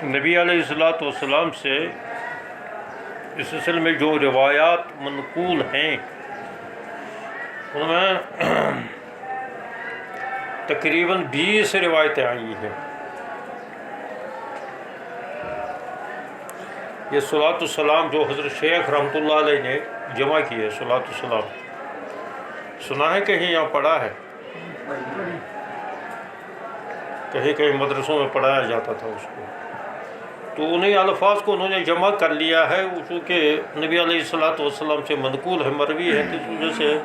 نبی علیہ الصلوۃ والسلام سے اس سلسلے میں جو روایات منقول ہیں ان میں تقریباً 20 روایتیں آئی ہیں۔ یہ صلاۃ السلام جو حضرت شیخ رحمۃ اللہ علیہ نے جمع کی ہے، صلاۃ السلام سنا ہے کہیں یا پڑھا ہے؟ کہیں کہیں مدرسوں میں پڑھایا جاتا تھا اس کو، تو انہیں الفاظ کو انہوں نے جمع کر لیا ہے، چونکہ نبی علیہ الصلوۃ والسلام سے منقول ہے، مروی ہے، تو اس وجہ سے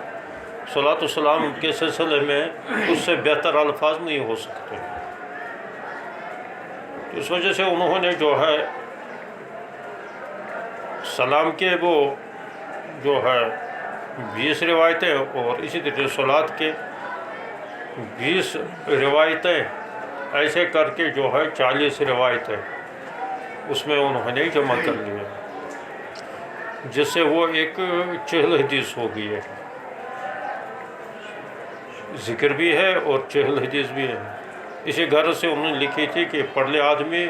صلاۃ السلام کے سلسلے میں اس سے بہتر الفاظ نہیں ہو سکتے۔ تو اس وجہ سے انہوں نے جو ہے سلام کے وہ جو ہے 20 روایتیں اور اسی طرح صلاۃ کے 20 روایتیں ایسے کر کے جو ہے 40 روایتیں اس میں انہوں نے جمع کر لیا، جس سے وہ ایک 40 حدیث ہو گئی ہے، ذکر بھی ہے اور 40 حدیث بھی ہے۔ اسی غرض سے انہوں نے لکھی تھی کہ پڑھ لے آدمی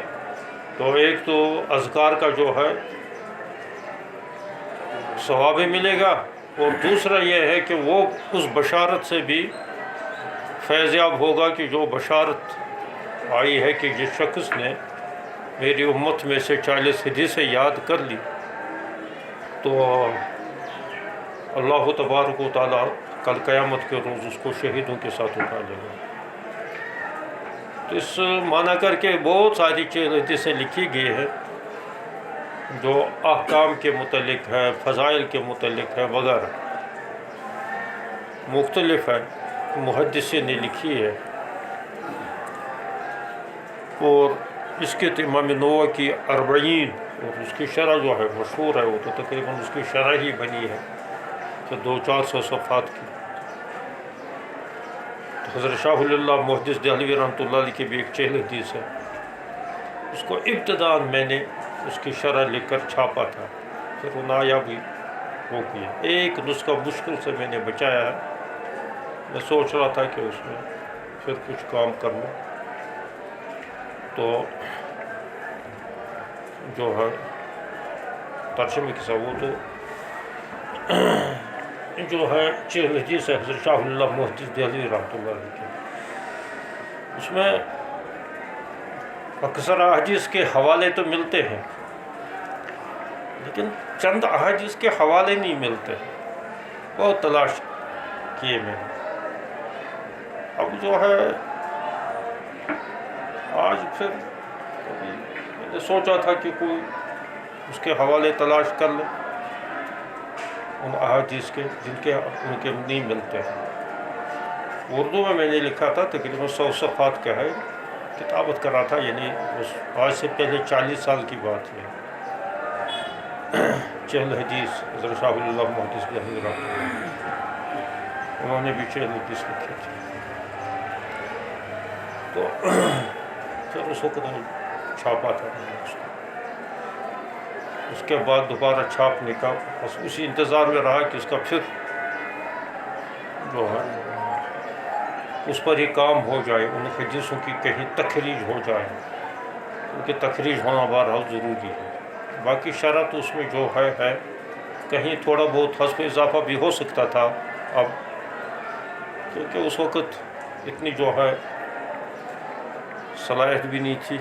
تو ایک تو اذکار کا جو ہے ثواب ملے گا، اور دوسرا یہ ہے کہ وہ اس بشارت سے بھی فیض یاب ہوگا کہ جو بشارت آئی ہے کہ جس شخص نے میری امت میں سے 40 حدیثیں یاد کر لی تو اللہ تبارک و تعالیٰ کل قیامت کے روز اس کو شہیدوں کے ساتھ اٹھا لے گا۔ تو اس معنی کر کے بہت ساری حدیثیں لکھی گئی ہیں جو احکام کے متعلق ہے، فضائل کے متعلق ہے وغیرہ، مختلف ہے، محدثین نے لکھی ہے۔ اور اس کے امام نووی کی 40 اور اس کی شرح جو ہے مشہور ہے، وہ تو تقریباً اس کی شرح ہی بنی ہے کہ 200-400 صفحات کی۔ حضرت شاہ ولی اللہ محدث دہلوی رحمۃ اللہ علیہ کی بھی ایک 40 حدیث ہے، اس کو ابتداء میں نے اس کی شرح لکھ کر چھاپا تھا، پھر وہ نایابی ہو گئی۔ ایک نسخہ مشکل سے میں نے بچایا ہے، میں سوچ رہا تھا کہ اس میں پھر کچھ کام کر لوں، تو جو ہے ترجمے کے ساتھ وہ تو جو ہے 40 حدیث ہے حضرت شاہ ولی اللہ محدث دہلوی رحمۃ اللہ علیہ کی، اس میں اکثر احادیث کے حوالے تو ملتے ہیں لیکن چند احادیث کے حوالے نہیں ملتے، بہت تلاش کیے میں نے۔ اب جو ہے آج پھر میں نے سوچا تھا کہ کوئی اس کے حوالے تلاش کر لے ان احادیث کے جن کے ان کے نہیں ملتے ہیں۔ اردو میں نے لکھا تھا، تقریباً 100 صفحات کا ہے، کتابت کر رہا تھا، یعنی آج سے پہلے 40 سال کی بات ہے۔ 40 حدیث حضرت شاہ ولی اللہ محدث دہلوی رحمۃ اللہ، انہوں نے بھی 40 حدیث لکھی تھی۔ تو پھر اس وقت چھاپا تھا اس کو، اس کے بعد دوبارہ چھاپنے کا بس اسی انتظار میں رہا کہ اس کا پھر جو ہے اس پر ہی کام ہو جائے، ان حدیثوں کی کہیں تخریج ہو جائے، کیونکہ تخریج ہونا بہرحال ضروری ہے۔ باقی شرح تو اس میں جو ہے کہیں تھوڑا بہت حذف اضافہ بھی ہو سکتا تھا، اب کیونکہ اس وقت اتنی جو ہے صلاحیت بھی نہیں تھی،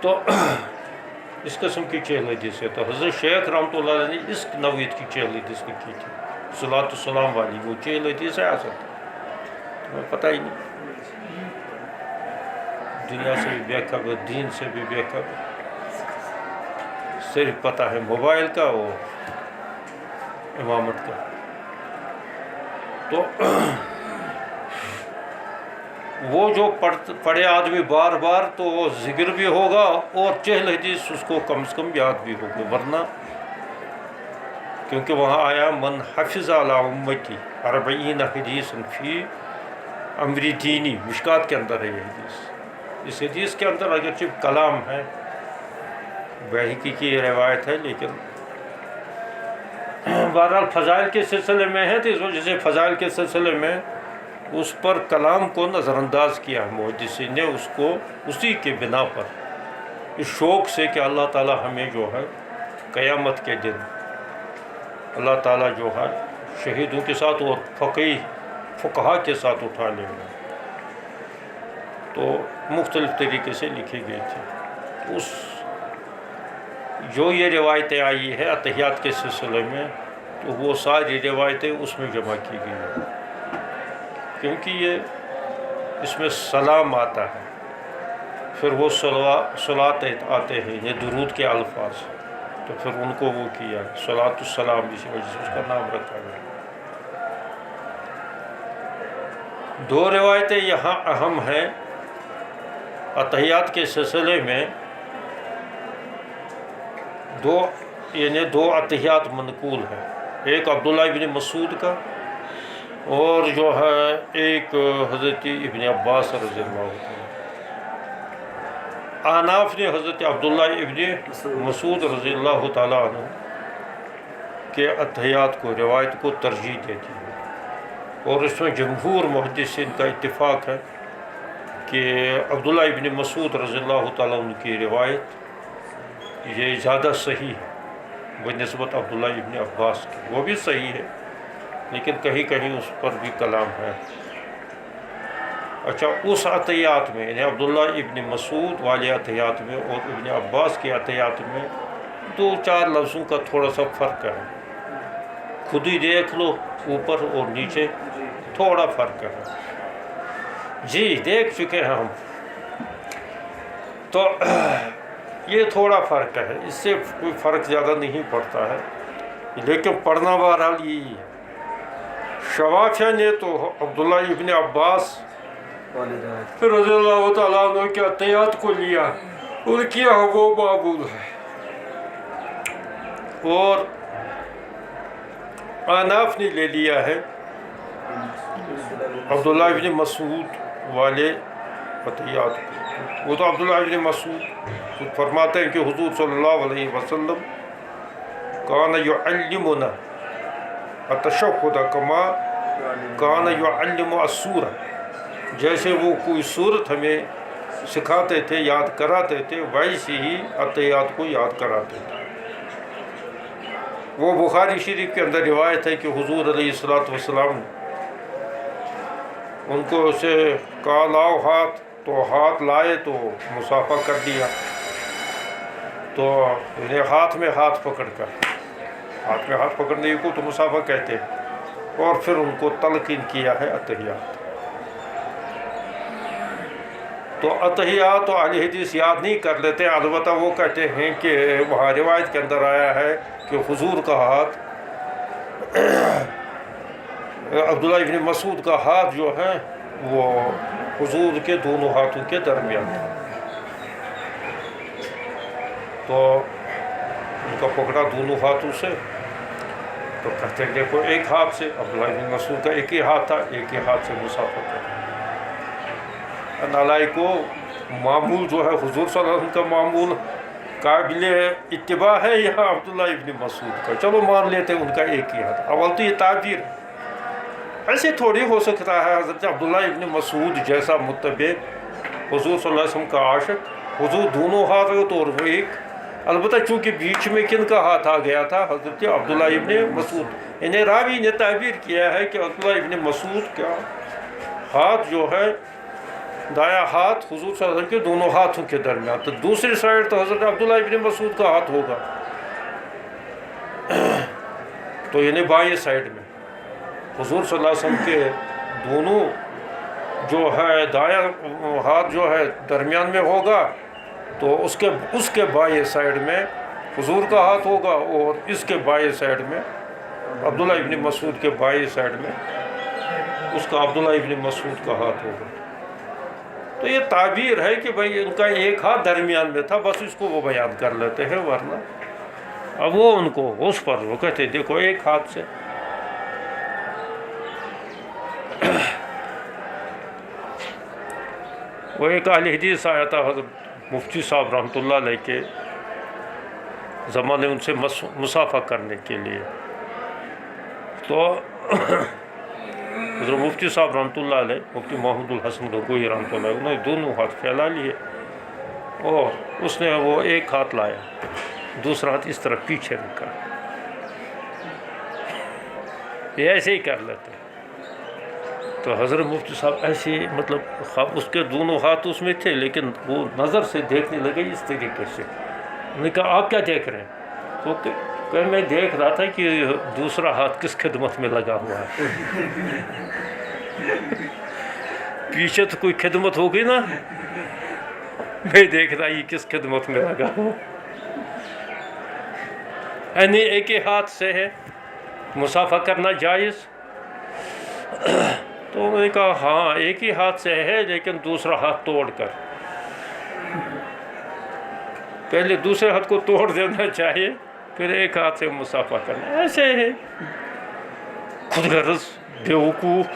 تو اس قسم کی 40 حدیث ہے۔ تو حضرت شیخ رحمۃ اللہ علیہ نے اس نوعیت کی 40 حدیث لکھی تھی، صلاۃ السلام والی، وہ 40 حدیث ہے اصل تمہیں پتہ ہی نہیں، دنیا سے بھی بے خبر، دین سے بھی بے خبر، صرف پتہ ہے موبائل کا اور امامت کا۔ تو وہ جو پڑھے آدمی بار بار تو وہ ذکر بھی ہوگا اور 40 حدیث اس کو کم سے کم یاد بھی ہوگی، ورنہ کیونکہ وہاں آیا من حفظ علی امتی 40 حدیث فی امر دینی، مشکات کے اندر ہے یہ حدیث۔ اس حدیث کے اندر اگرچہ کلام ہے، بحقی کی یہ روایت ہے، لیکن بہرحال فضائل کے سلسلے میں ہے، تو اس وجہ سے فضائل کے سلسلے میں اس پر کلام کو نظر انداز کیا ہے محدثین نے، اس کو اسی کے بنا پر، اس شوق سے کہ اللہ تعالیٰ ہمیں جو ہے قیامت کے دن اللہ تعالیٰ جو ہے شہیدوں کے ساتھ اور فقہا کے ساتھ اٹھا لے گا، تو مختلف طریقے سے لکھی گئی تھی۔ اس جو یہ روایتیں آئی ہے اتحیات کے سلسلے میں، تو وہ ساری روایتیں اس میں جمع کی گئی ہیں، کیونکہ یہ اس میں سلام آتا ہے، پھر وہ صلات آتے ہیں، یہ درود کے الفاظ، تو پھر ان کو وہ کیا ہے صلاۃ السلام، اسی وجہ سے اس کا نام رکھا گیا۔ دو روایتیں یہاں اہم ہیں اتحیات کے سلسلے میں، دو اتحیات منقول ہیں، ایک عبداللہ ابن مسعود کا اور جو ہے ایک حضرت ابن عباس رضی اللہ عنہ۔ احناف نے حضرت عبداللہ ابن مسعود رضی اللہ تعالیٰ عنہ کے اتحیات کو، روایت کو ترجیح دیتی ہے، اور اس میں جمہور محدثین کا اتفاق ہے کہ عبداللہ ابن مسعود رضی اللہ تعالیٰ عنہ کی روایت یہ زیادہ صحیح ہے بنسبت عبداللہ ابن عباس کی، وہ بھی صحیح ہے لیکن کہیں کہیں اس پر بھی کلام ہے۔ اچھا، اس عطیات میں یعنی عبداللہ ابن مسعود والے عطیات میں اور ابن عباس کے عطیات میں 2-4 لفظوں کا تھوڑا سا فرق ہے، خود ہی دیکھ لو، اوپر اور نیچے تھوڑا فرق ہے، جی دیکھ چکے ہیں ہم، تو یہ تھوڑا فرق ہے، اس سے کوئی فرق زیادہ نہیں پڑتا ہے، لیکن پڑھنا بہرحال یہی ہے۔ شوافیہ نے تو عبداللہ ابن عباس رضی اللہ تعالیٰ عنہ کے عطیات کو لیا، ان کی وہ معبود ہے، اور احناف نے لے لیا ہے عبداللہ ابن مسعود والے عطیات کو۔ وہ تو عبداللہ ابن مسعود فرماتے ہیں کہ حضور صلی اللہ علیہ وسلم کان یعلمنا التشہد کما کان یعلم السورہ، جیسے وہ کوئی صورت ہمیں سکھاتے تھے، یاد کراتے تھے، ویسے ہی عطیات کو یاد کراتے تھے۔ وہ بخاری شریف کے اندر روایت ہے کہ حضور علیہ السلام ان کو اسے کہا لاؤ ہاتھ، تو ہاتھ لائے تو مصافحہ کر دیا، تو انہیں ہاتھ میں ہاتھ پکڑنے کو تو مصافحہ کہتے ہیں، اور پھر ان کو تلقین کیا ہے عطیات۔ تو عطیات و اہل حدیث یاد نہیں کر لیتے، البتہ وہ کہتے ہیں کہ وہاں روایت کے اندر آیا ہے کہ حضور کا ہاتھ، عبداللہ ابن مسعود کا ہاتھ جو ہے وہ حضور کے دونوں ہاتھوں کے درمیان تھا، تو ان کا پکڑا دونوں ہاتھوں سے، تو کہتے ہیں دیکھو ایک ہاتھ سے، عبداللہ ابن مسعود کا ایک ہی ہاتھ تھا، ایک ہی ہاتھ سے مصافحہ کر۔ نالائی کو معمول جو ہے حضور صلی اللہ علیہ وسلم کا معمول قابل اتباع ہے یا عبداللہ ابن مسعود کا، چلو مان لیتے ہیں ان کا ایک ہی ہاتھ۔ اول تو یہ تعبیر ہے، ایسے تھوڑی ہو سکتا ہے حضرت عبداللہ ابن مسعود جیسا متبع، حضور صلی اللہ علیہ وسلم کا عاشق، حضور دونوں ہاتھ ہو تو اور وہ ایک، البتہ چونکہ بیچ میں کن کا ہاتھ آ گیا تھا، حضرت عبداللہ ابن مسعود، انہیں راوی نے تعبیر کیا ہے کہ عبداللہ ابن مسعود کا ہاتھ جو ہے، دایاں ہاتھ حضور صلی اللہ علیہ وسلم کے دونوں ہاتھوں کے درمیان، تو دوسری سائڈ تو حضرت عبداللہ ابن مسعود کا ہاتھ ہوگا، تو یعنی بائیں سائڈ میں حضور صلی اللہ علیہ وسلم کے دونوں جو ہے دایاں ہاتھ جو ہے درمیان میں ہوگا، تو اس کے بائیں سائڈ میں حضور کا ہاتھ ہوگا، اور اس کے بائیں سائڈ میں عبداللہ ابن مسعود کے بائیں سائڈ میں اس کا عبداللہ ابن مسعود کا ہاتھ ہوگا۔ تو یہ تعبیر ہے کہ بھائی ان کا ایک ہاتھ درمیان میں تھا، بس اس کو وہ بیان کر لیتے ہیں، ورنہ اب وہ ان کو اس پر وہ کہتے دیکھو ایک ہاتھ سے۔ وہ ایک اہل حدیث آیا تھا حضرت مفتی صاحب رحمۃ اللہ علیہ کے زمانے، ان سے مصافحہ کرنے کے لیے، تو حضرت مفتی صاحب رحمۃ اللہ علیہ، مفتی محمود الحسن گنگوئی رحمۃ اللہ علیہ، انہوں نے دونوں ہاتھ پھیلا لیے اور اس نے وہ ایک ہاتھ لایا، دوسرا ہاتھ اس طرح پیچھے رکھا، یہ ایسے ہی کر لیتے. تو حضرت مفتی صاحب ایسے مطلب اس کے دونوں ہاتھ اس میں تھے، لیکن وہ نظر سے دیکھنے لگے اس طریقے سے. انہوں نے کہا آپ کیا دیکھ رہے ہیں؟ تو کہ میں دیکھ رہا تھا کہ دوسرا ہاتھ کس خدمت میں لگا ہوا ہے. پیچھے تو کوئی خدمت ہوگی نا، میں دیکھ رہا یہ کس خدمت میں لگا ہوا. یعنی ایک ہی ہاتھ سے ہے مصافحہ کرنا جائز؟ تو انہوں نے کہا ہاں ایک ہی ہاتھ سے ہے، لیکن دوسرا ہاتھ توڑ کر. پہلے دوسرے ہاتھ کو توڑ دینا چاہیے، پھر ایک ہاتھ سے مصافحہ کرنا. ایسے ہے خود غرض بیوقوف.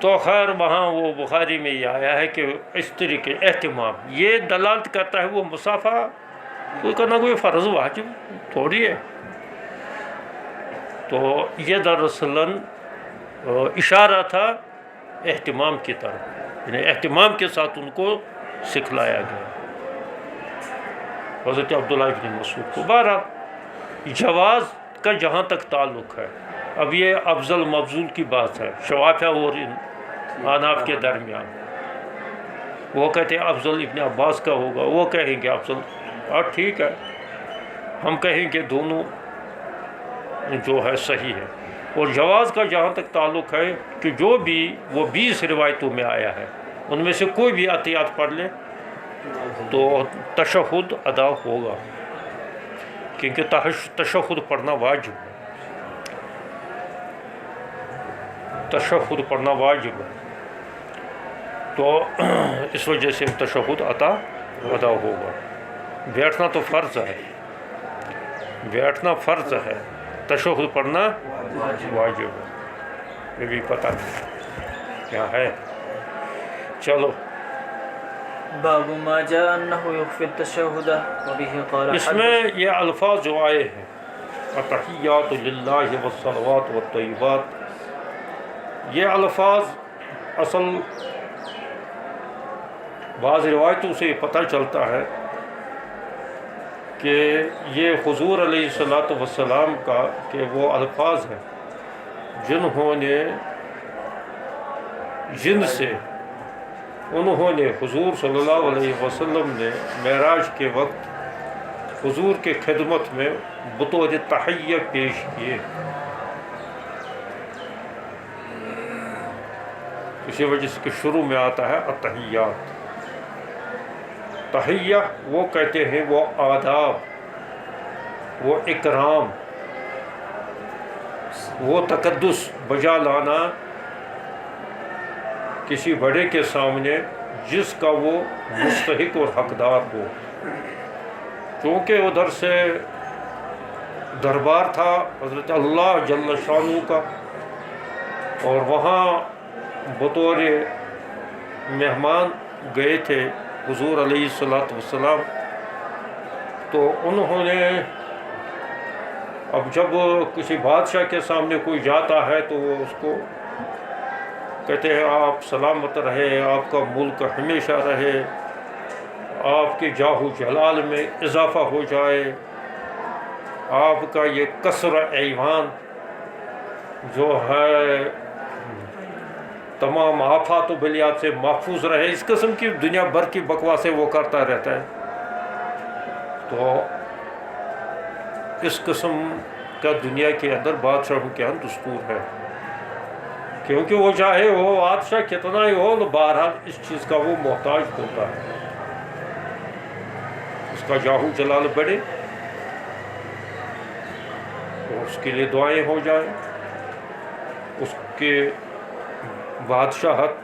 تو خیر وہاں وہ بخاری میں یہ آیا ہے کہ اس طریقے اہتمام یہ دلالت کرتا ہے وہ مصافحہ کوئی کرنا کوئی فرض واجب تھوڑی ہے. تو یہ دراصل اشارہ تھا اہتمام کی طرف، یعنی اہتمام کے ساتھ ان کو سکھلایا گیا حضرت عبداللہ ابن مسعود کو. بہرحال جواز کا جہاں تک تعلق ہے، اب یہ افضل مفضول کی بات ہے شوافیہ اور احناف کے درمیان. وہ کہتے ہیں افضل ابن عباس کا ہوگا، وہ کہیں گے افضل، اور ٹھیک ہے ہم کہیں گے دونوں جو ہے صحیح ہے. اور جواز کا جہاں تک تعلق ہے کہ جو بھی وہ 20 روایتوں میں آیا ہے ان میں سے کوئی بھی عطیات پڑھ لے تو تشہد ادا ہوگا، کیونکہ تشہد پڑھنا واجب ہے، تشہد پڑھنا واجب ہے. تو اس وجہ سے تشہد ادا ہوگا. بیٹھنا تو فرض ہے، بیٹھنا فرض ہے، تشہد پڑھنا واجب ہے. یہ بھی پتہ نہیں کیا ہے. چلو باب ما جاء انه يخفي التشهد وبه قال اس میں یہ الفاظ جو آئے ہیں التحیات للہ والصلوات والطیبات، یہ الفاظ اصل بعض روایتوں سے پتہ چلتا ہے کہ یہ حضور علیہ الصلوۃ والسلام کا کہ وہ الفاظ ہیں جنہوں نے جن سے انہوں نے حضور صلی اللہ علیہ وسلم نے معراج کے وقت حضور کے خدمت میں بطور تحیہ پیش کیے. اسی وجہ سے کہ شروع میں آتا ہے التحیات. تحیہ وہ کہتے ہیں وہ آداب، وہ اکرام، وہ تقدس بجا لانا کسی بڑے کے سامنے جس کا وہ مستحق اور حقدار ہو. چونکہ ادھر سے دربار تھا حضرت اللہ جل شانہ کا، اور وہاں بطور مہمان گئے تھے حضور علیہ الصلوۃ والسلام. تو انہوں نے اب جب کسی بادشاہ کے سامنے کوئی جاتا ہے تو وہ اس کو کہتے ہیں آپ سلامت رہے، آپ کا ملک ہمیشہ رہے، آپ کے جاہ و جلال میں اضافہ ہو جائے، آپ کا یہ قصر ایوان جو ہے تمام آفات و بلیات سے محفوظ رہے. اس قسم کی دنیا بھر کی بکواسیں وہ کرتا رہتا ہے. تو اس قسم کا دنیا کے اندر بادشاہوں کے اندر دستور ہے، کیونکہ وہ چاہے وہ بادشاہ کتنا ہی ہو تو بہرحال اس چیز کا وہ محتاج ہوتا ہے. اس کا جاہ و جلال بڑھے اور اس کے لیے دعائیں ہو جائیں، اس کے بادشاہت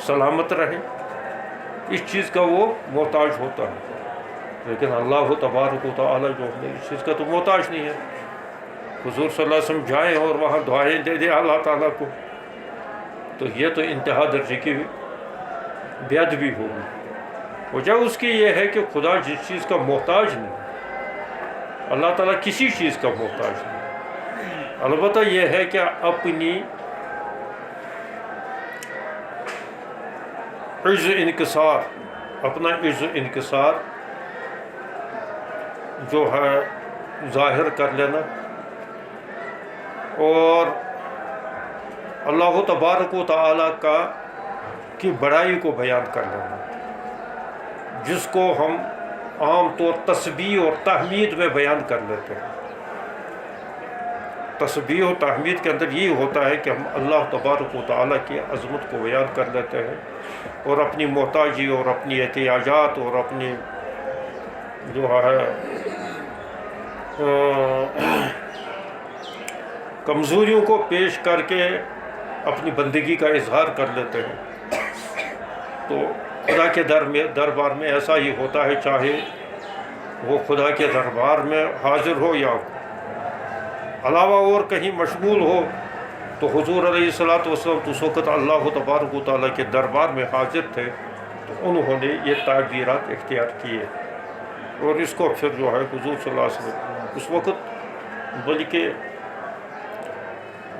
سلامت رہے، اس چیز کا وہ محتاج ہوتا ہے. لیکن اللہ تبارک و تعالیٰ جو ہے اس چیز کا تو محتاج نہیں ہے. حضور صلی اللہ علیہ وسلم جائیں اور وہاں دعائیں دے دیں اللہ تعالیٰ کو، تو یہ تو انتہا درجے کی بے ادبی ہوگی. وجہ اس کی یہ ہے کہ خدا جس چیز کا محتاج نہیں، اللہ تعالیٰ کسی چیز کا محتاج نہیں. البتہ یہ ہے کہ اپنی عجز انکسار، اپنا عجز انکسار جو ہے ظاہر کر لینا، اور اللہ تبارک و تعالیٰ کی بڑائی کو بیان کر لینا، جس کو ہم عام طور تسبیح اور تحمید میں بیان کر لیتے ہیں۔ تسبیح و تحمید کے اندر یہ ہوتا ہے کہ ہم اللہ تبارک و تعالیٰ کی عظمت کو بیان کر لیتے ہیں، اور اپنی محتاجی اور اپنی احتیاجات اور اپنی جو ہے کمزوریوں کو پیش کر کے اپنی بندگی کا اظہار کر لیتے ہیں۔ تو خدا کے دربار میں ایسا ہی ہوتا ہے، چاہے وہ خدا کے دربار میں حاضر ہو یا علاوہ اور کہیں مشغول ہو، تو حضور علیہ الصلوۃ والسلام تو اس وقت اللہ تبارک و تعالیٰ کے دربار میں حاضر تھے، تو انہوں نے یہ تعبیرات اختیار کیے، اور اس کو پھر جو ہے حضور صلی اللہ علیہ وسلم اس وقت، بلکہ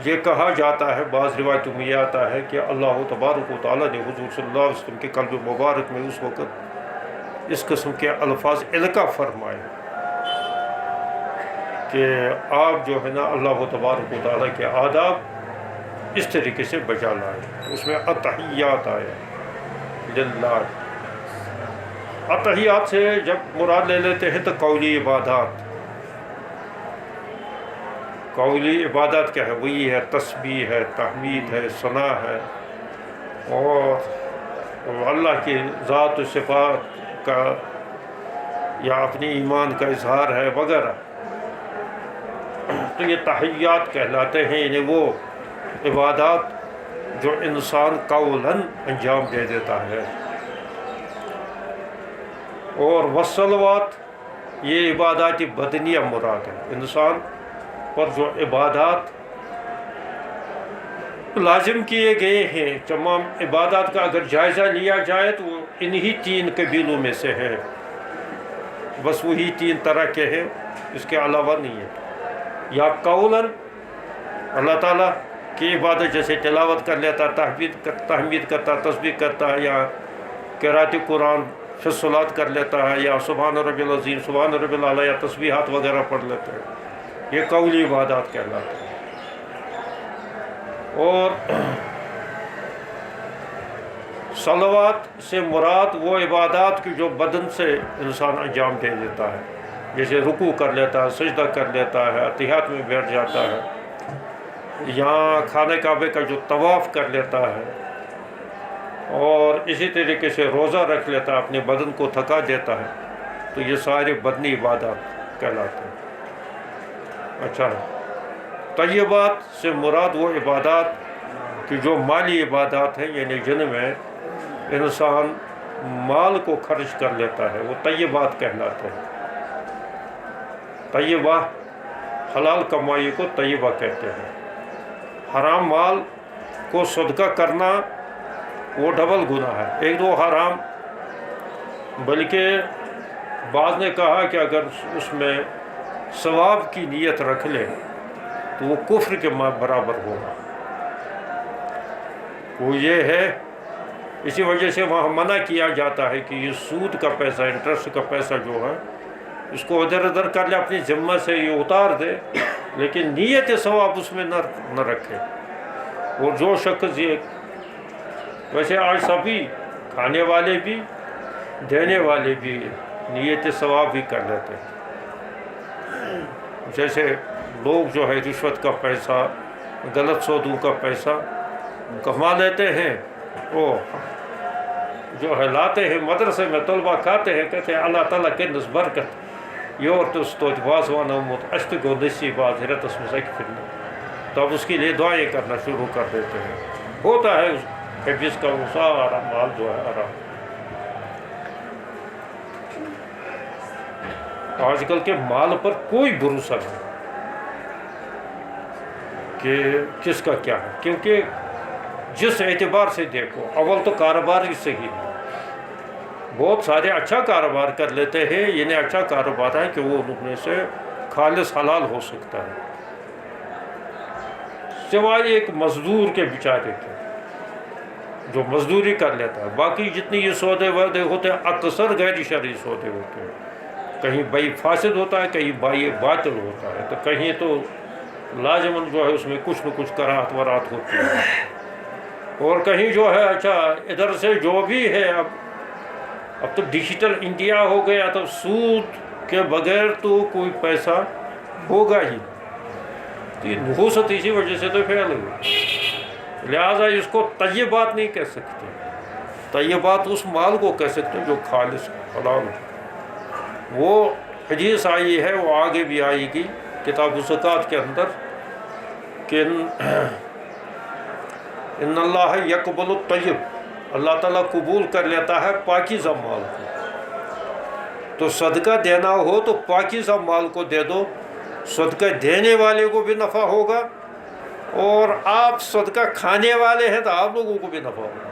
یہ کہا جاتا ہے، بعض روایتوں میں یہ آتا ہے کہ اللہ تبارک و تعالیٰ نے حضور صلی اللہ علیہ وسلم کے قلب مبارک میں اس وقت اس قسم کے الفاظ القا فرمائے کہ آپ جو ہے نا اللہ تبارک و تعالیٰ کے آداب اس طریقے سے بجا لائے۔ اس میں التحیات آیا للہ۔ التحیات سے جب مراد لے لیتے ہیں تو قولی عبادات۔ قولی عبادت کیا ہے؟ وہی ہے تسبیح ہے، تحمید ہے، ثنا ہے، اور اللہ کی ذات و صفات کا یا اپنی ایمان کا اظہار ہے وغیرہ، تو یہ تحیات کہلاتے ہیں، یعنی وہ عبادات جو انسان قولاً انجام دے دیتا ہے۔ اور والصلوات، یہ عبادات بدنیہ مراد ہے، انسان پر جو عبادات لازم کیے گئے ہیں، تمام عبادات کا اگر جائزہ لیا جائے تو وہ انہی 3 قبیلوں میں سے ہے، بس وہی 3 طرح کے ہیں، اس کے علاوہ نہیں ہے۔ یا قولاً اللہ تعالیٰ کی عبادت، جیسے تلاوت کر لیتا، تحمید کرتا، تسبیح کرتا ہے، یا قرأت قرآن فی الصلاۃ کر لیتا ہے، یا سبحان ربی العظیم، سبحان ربی الاعلیٰ، یا تسبیحات وغیرہ پڑھ لیتے ہیں، یہ قولی عبادات کہلاتے ہیں۔ اور صلوات سے مراد وہ عبادات کی جو بدن سے انسان انجام دے دیتا ہے، جیسے رکوع کر لیتا ہے، سجدہ کر لیتا ہے، اتحیات میں بیٹھ جاتا ہے، یا خانہ کعبے کا جو طواف کر لیتا ہے، اور اسی طریقے سے روزہ رکھ لیتا ہے، اپنے بدن کو تھکا دیتا ہے، تو یہ سارے بدنی عبادات کہلاتے ہیں۔ اچھا، طیبات سے مراد وہ عبادات کہ جو مالی عبادات ہیں، یعنی جن میں انسان مال کو خرچ کر لیتا ہے، وہ طیبات کہلاتے ہیں۔ طیبہ، حلال کمائی کو طیبہ کہتے ہیں۔ حرام مال کو صدقہ کرنا وہ ڈبل گناہ ہے، ایک تو حرام، بلکہ بعض نے کہا کہ اگر اس میں ثواب کی نیت رکھ لے تو وہ کفر کے برابر ہوگا۔ وہ یہ ہے، اسی وجہ سے وہاں منع کیا جاتا ہے کہ یہ سود کا پیسہ، انٹرسٹ کا پیسہ جو ہے، اس کو ادھر ادھر کر لے، اپنی ذمہ سے یہ اتار دے، لیکن نیت ثواب اس میں نہ رکھے۔ اور جو شخص یہ، ویسے آج سبھی، کھانے والے بھی دینے والے بھی، نیت ثواب بھی کر لیتے ہیں۔ جیسے لوگ جو ہے رشوت کا پیسہ، غلط سودوں کا پیسہ کما لیتے ہیں، وہ جو ہے لاتے ہیں مدرسے میں، طلبہ کھاتے ہیں، کہتے ہیں اللہ تعالیٰ کے نس برکت یورتس تو وازوان آمد اشتگو نصیبات حرتس مزکفر، تو اب اس کے لیے دعائیں کرنا شروع کر دیتے ہیں۔ ہوتا ہے کہ جس کا وہ سارا مال جو ہے آرام۔ آج کل کے مال پر کوئی بھروسہ نہیں کہ کس کا کیا ہے، کیونکہ جس اعتبار سے دیکھو، اول تو کاروبار ہی صحیح ہے، بہت سارے اچھا کاروبار کر لیتے ہیں، یعنی اچھا کاروبار ہے کہ وہ ان میں سے خالص حلال ہو سکتا ہے، سوائے ایک مزدور کے بیچارے کے جو مزدوری کر لیتا ہے. باقی جتنی یہ سودے وعدے ہوتے ہیں اکثر غیر شرعی سودے ہوتے ہیں. کہیں بھائی فاسد ہوتا ہے, کہیں بھائی باطل ہوتا ہے, تو کہیں تو لازماً جو ہے اس میں کچھ نہ کچھ کراہت ورات ہوتی ہے, اور کہیں جو ہے اچھا ادھر سے جو بھی ہے اب تو ڈیجیٹل انڈیا ہو گیا, تو سود کے بغیر تو کوئی پیسہ ہوگا ہی. تو یہ نحوست اسی وجہ سے تو پھیل گئی. لہٰذا اس کو طیبات نہیں کہہ سکتے. طیبات اس مال کو کہہ سکتے ہیں جو خالص حلال ہے. وہ حدیث آئی ہے, وہ آگے بھی آئے گی کتاب الزکوٰۃ کے اندر, کہ ان اللہ یقبل الطیب, اللہ تعالیٰ قبول کر لیتا ہے پاکیزہ مال کو. تو صدقہ دینا ہو تو پاکیزہ مال کو دے دو, صدقہ دینے والے کو بھی نفع ہوگا, اور آپ صدقہ کھانے والے ہیں تو آپ لوگوں کو بھی نفع ہوگا.